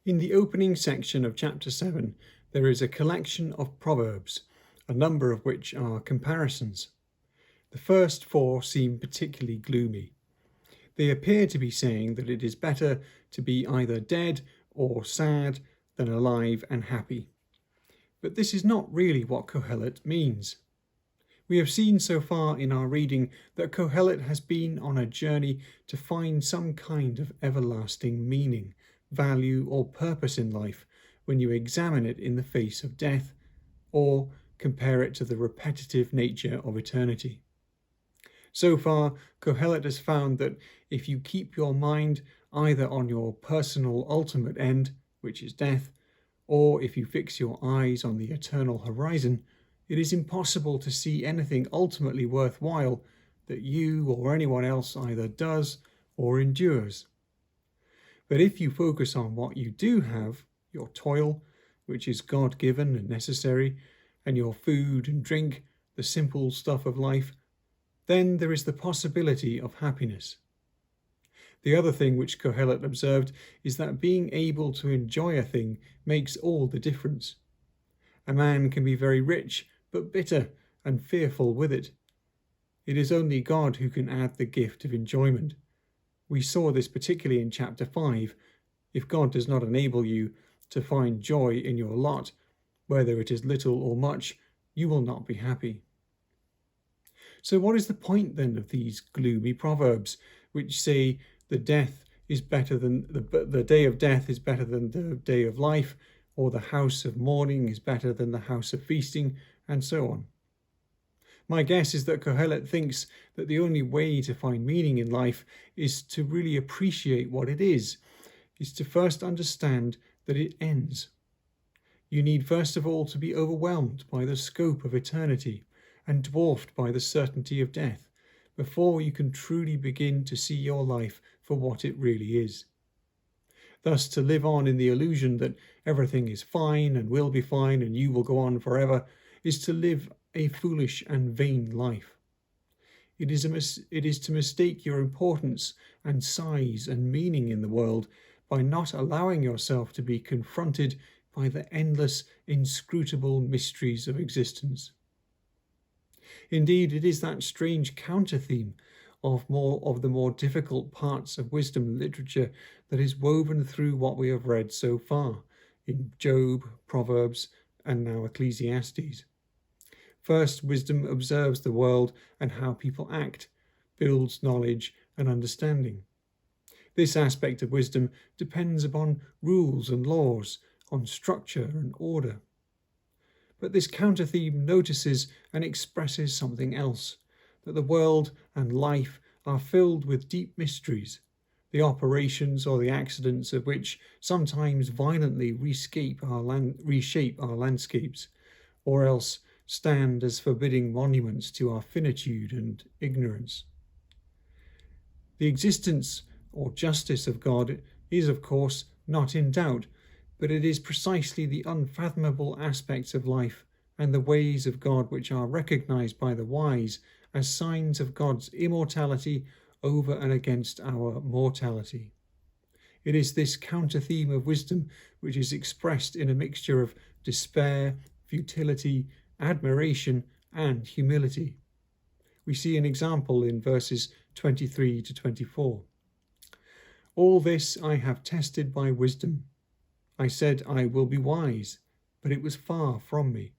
In the opening section of chapter 7, there is a collection of proverbs, a number of which are comparisons. The first 4 seem particularly gloomy. They appear to be saying that it is better to be either dead or sad than alive and happy. But this is not really what Kohelet means. We have seen so far in our reading that Kohelet has been on a journey to find some kind of everlasting meaning, value, or purpose in life when you examine it in the face of death, or compare it to the repetitive nature of eternity. So far, Kohelet has found that if you keep your mind either on your personal ultimate end, which is death, or if you fix your eyes on the eternal horizon, it is impossible to see anything ultimately worthwhile that you or anyone else either does or endures. But if you focus on what you do have, your toil, which is God-given and necessary, and your food and drink, the simple stuff of life, then there is the possibility of happiness. The other thing which Kohelet observed is that being able to enjoy a thing makes all the difference. A man can be very rich, but bitter and fearful with it. It is only God who can add the gift of enjoyment. We saw this particularly in chapter 5. If God does not enable you to find joy in your lot, whether it is little or much, you will not be happy. So what is the point then of these gloomy proverbs, which say the death is better than the day of death is better than the day of life, or the house of mourning is better than the house of feasting, and so on? My guess is that Kohelet thinks that the only way to find meaning in life is to really appreciate what it is to first understand that it ends. You need first of all to be overwhelmed by the scope of eternity and dwarfed by the certainty of death before you can truly begin to see your life for what it really is. Thus, to live on in the illusion that everything is fine and will be fine and you will go on forever is to live a foolish and vain life. It is to mistake your importance and size and meaning in the world by not allowing yourself to be confronted by the endless, inscrutable mysteries of existence. Indeed, it is that strange counter-theme of the more difficult parts of wisdom literature that is woven through what we have read so far in Job, Proverbs, and now Ecclesiastes. First, wisdom observes the world and how people act, builds knowledge and understanding. This aspect of wisdom depends upon rules and laws, on structure and order. But this counter-theme notices and expresses something else, that the world and life are filled with deep mysteries, the operations or the accidents of which sometimes violently reshape our landscapes, or else stand as forbidding monuments to our finitude and ignorance. The existence or justice of God is, of course, not in doubt, but it is precisely the unfathomable aspects of life and the ways of God which are recognized by the wise as signs of God's immortality over and against our mortality. It is this counter-theme of wisdom which is expressed in a mixture of despair, futility, admiration, and humility. We see an example in verses 23 to 24. All this I have tested by wisdom. I said I will be wise, but it was far from me.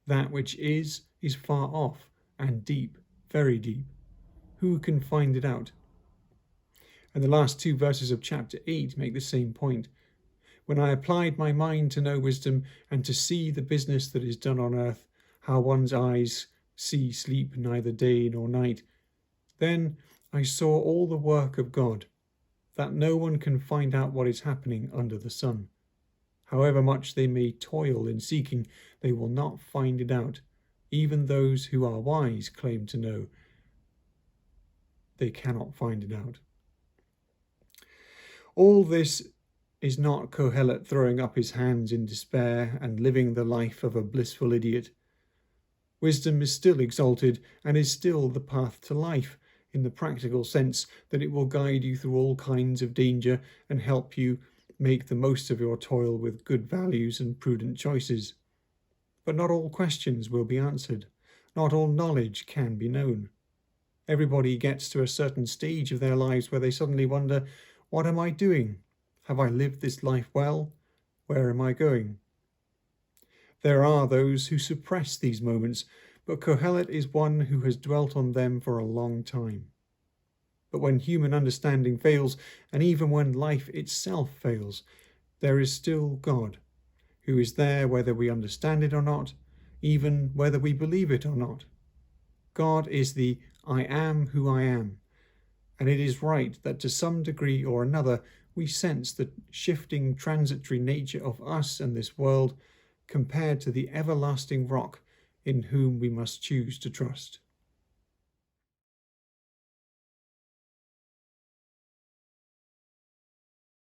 That which is far off and deep, very deep. Who can find it out? And the last 2 verses of chapter 8 make the same point. When I applied my mind to know wisdom and to see the business that is done on earth, how one's eyes see sleep neither day nor night, then I saw all the work of God, that no one can find out what is happening under the sun. However much they may toil in seeking, they will not find it out. Even those who are wise claim to know. They cannot find it out. All this is not Kohelet throwing up his hands in despair and living the life of a blissful idiot. Wisdom is still exalted and is still the path to life, in the practical sense that it will guide you through all kinds of danger and help you make the most of your toil with good values and prudent choices. But not all questions will be answered. Not all knowledge can be known. Everybody gets to a certain stage of their lives where they suddenly wonder, what am I doing? Have I lived this life well? Where am I going? There are those who suppress these moments, but Kohelet is one who has dwelt on them for a long time. But when human understanding fails, and even when life itself fails, there is still God, who is there whether we understand it or not, even whether we believe it or not. God is the I am who I am, and it is right that to some degree or another we sense the shifting, transitory nature of us and this world compared to the everlasting rock in whom we must choose to trust.